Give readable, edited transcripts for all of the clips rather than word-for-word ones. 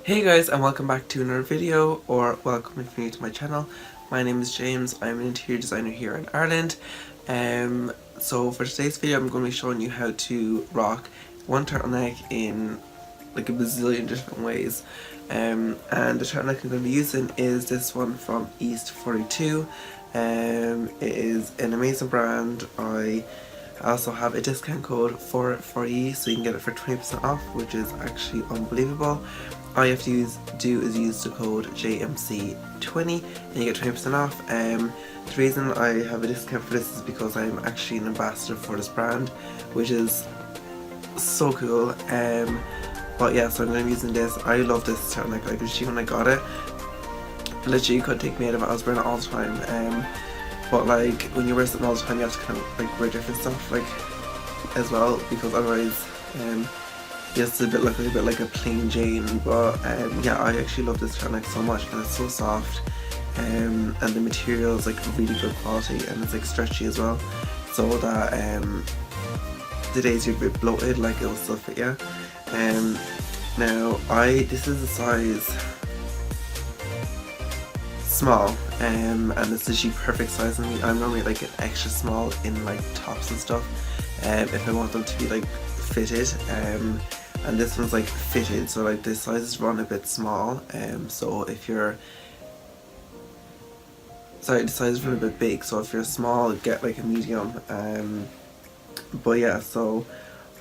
Hey guys, and welcome back to another video, or welcome if you're new to my channel. My name is James. I'm an interior designer here in Ireland. So for today's video I'm going to be showing you how to rock one turtleneck in like a bazillion different ways. And the turtleneck I'm going to be using is this one from East 42. It is an amazing brand. I also have a discount code for it for you, so you can get it for 20% off, which is actually unbelievable. All you have to do is use the code JMC20 and you get 20% off. The reason I have a discount for this is because I'm actually an ambassador for this brand, which is so cool. But yeah, so I'm going to be using this. I love this turtleneck. Like literally when I got it, literally you couldn't take me out of it. I was wearing it all the time. But like when you wear something all the time, you have to kind of like wear different stuff like as well, because otherwise yes, it's a bit like a plain Jane. But yeah, I actually love this turtleneck so much, and it's so soft, and the material is like really good quality, and it's like stretchy as well, so that the days you're a bit bloated, like it will still fit you. Now this is a size small, and it's literally perfect size on me. I'm normally like an extra small in like tops and stuff, if I want them to be like fitted, and this one's like fitted, so like the sizes run a bit small, so if you're the sizes run a bit big, so if you're small get like a medium. But yeah, so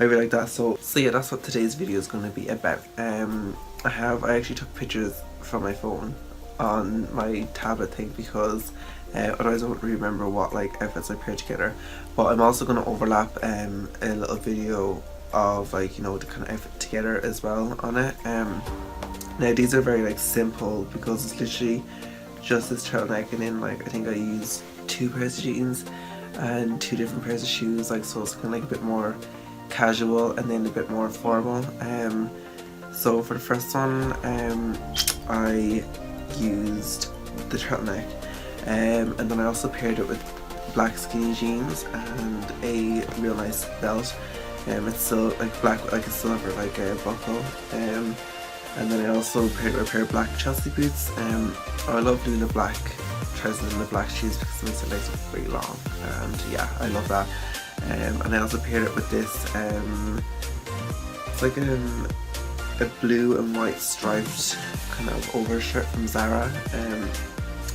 I really like that. So yeah, that's what today's video is going to be about. I actually took pictures from my phone on my tablet thing, because otherwise I won't remember what like outfits I paired together. But I'm also going to overlap a little video of like, you know, the kind of outfit together as well on it. Now these are very like simple, because it's literally just this turtleneck, and then like I think I use 2 pairs of jeans and 2 different pairs of shoes, like, so it's kind of like a bit more casual and then a bit more formal. So for the first one, I used the turtleneck, and then I also paired it with black skinny jeans and a real nice belt. It's still like black with like a silver like a buckle, and then I also paired it with a pair of black Chelsea boots. I love doing the black trousers and the black shoes because it makes it legs look very long, and yeah, I love that. And I also paired it with this, it's like a blue and white striped kind of overshirt from Zara.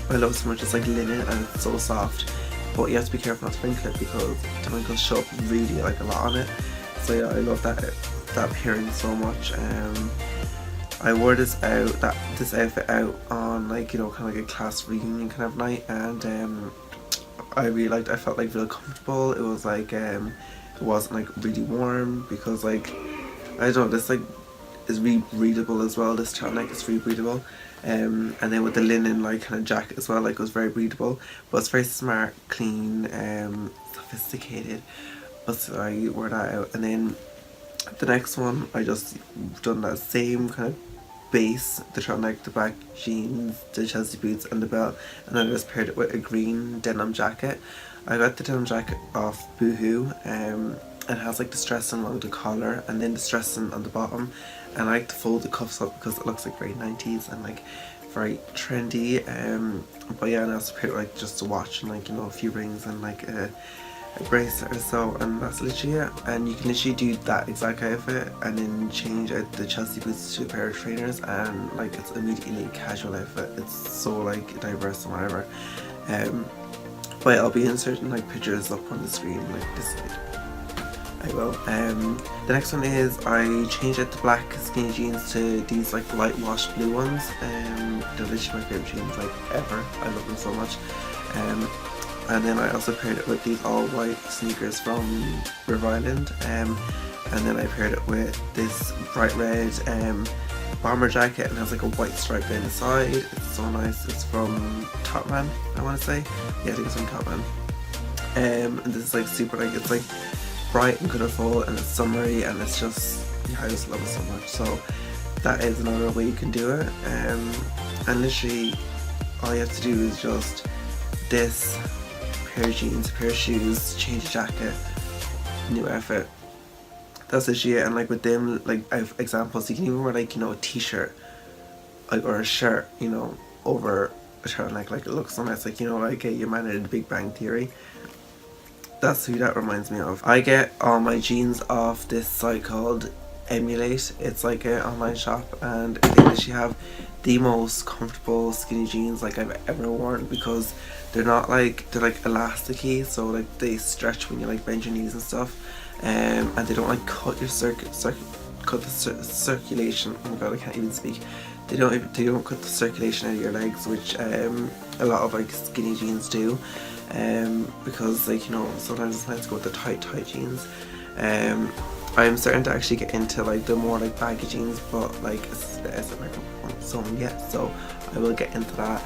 I love it so much. It's like linen and it's so soft, but you have to be careful not to wrinkle it, because the wrinkles show up really like a lot on it. So yeah, I love that pairing so much. I wore this outfit out on like, you know, kind of like a class reunion kind of night, and I really liked. I felt like really comfortable. It was like it wasn't like really warm, because like I don't know, this like is really breathable as well. This turtleneck is really breathable, and then with the linen like kind of jacket as well, like it was very breathable, but it's very smart, clean, sophisticated. But so I wore that out, and then the next one I just done that same kind of base, the turtleneck, the black jeans, the Chelsea boots and the belt, and then I just paired it with a green denim jacket. I got the denim jacket off Boohoo, and it has like distressing along the collar and then distressing on the bottom, and I like to fold the cuffs up because it looks like very 90s and like very trendy. But yeah, and I also paired it with like just a watch and like, you know, a few rings and like a bracelet or so, and that's literally it. And you can literally do that exact outfit and then change out the Chelsea boots to a pair of trainers, and like it's immediately a casual outfit. It's so like diverse and whatever. But yeah, I'll be inserting like pictures up on the screen like this side. I will. The next one is I changed out the black skinny jeans to these like light wash blue ones. They're literally my favourite jeans like ever. I love them so much. And then I also paired it with these all white sneakers from River Island, and then I paired it with this bright red bomber jacket, and it has like a white stripe down the side. It's so nice. It's from Topman, I want to say. Yeah, I think it's from Topman. And this is like super, like it's like bright and colourful, and it's summery, and it's just, yeah, I just love it so much. So that is another way you can do it. And literally all you have to do is just this, pair of jeans, pair of shoes, change the jacket, new outfit. That's literally it. And like with them, like I have examples, you can even wear like, you know, a t-shirt like, or a shirt, you know, over a turtleneck. Like, it looks so nice, like, you know, like your man in The Big Bang Theory. That's who that reminds me of. I get all my jeans off this site called Emulate. It's like an online shop, and they literally have the most comfortable skinny jeans like I've ever worn, because they're not like, they're like elasticy, so like they stretch when you like bend your knees and stuff, and they don't like cut your circulation. Oh my god, I can't even speak. They don't cut the circulation out of your legs, which a lot of like skinny jeans do, because, like, you know, sometimes it's nice to go with the tight jeans. I'm starting to actually get into like the more like baggy jeans, but like it's some yet, so I will get into that.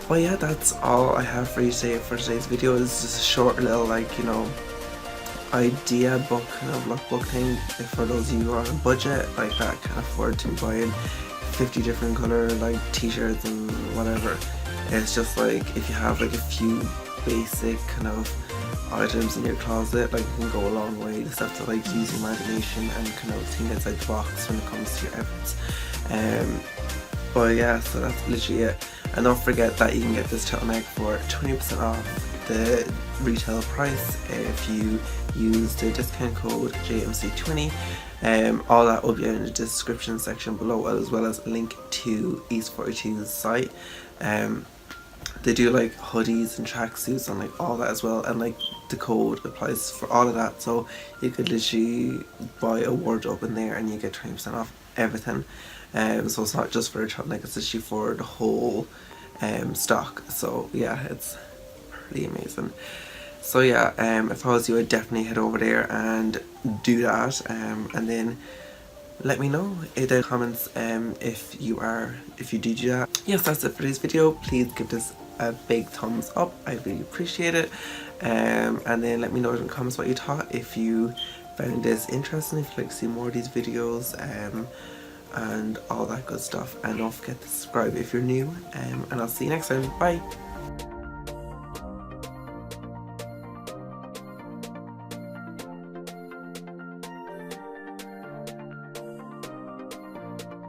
But yeah, that's all I have for you today for today's video. It's just a short little, like, you know, idea book, kind of lookbook thing for those of you who are on a budget like that, can't afford to be buying 50 different color like t-shirts and whatever. It's just like, if you have like a few basic kind of items in your closet, like, you can go a long way. You just have to like use your imagination and kind of think outside the box when it comes to your efforts. But yeah, so that's literally it. And don't forget that you can get this turtleneck for 20% off the retail price if you use the discount code JMC20. All that will be in the description section below, as well as a link to East 42's site. They do like hoodies and tracksuits and like all that as well, and like the code applies for all of that, so you could literally buy a wardrobe in there and you get 20% off everything. So it's not just for a turtleneck, it's actually for the whole stock. So yeah, it's pretty amazing. So yeah, if I was you, I'd definitely head over there and do that, and then let me know in the comments if you do that. Yes, that's it for this video. Please give this a big thumbs up, I really appreciate it, and then let me know in the comments what you thought, if you found this interesting, if you'd like to see more of these videos, and all that good stuff. And don't forget to subscribe if you're new, and I'll see you next time. Bye.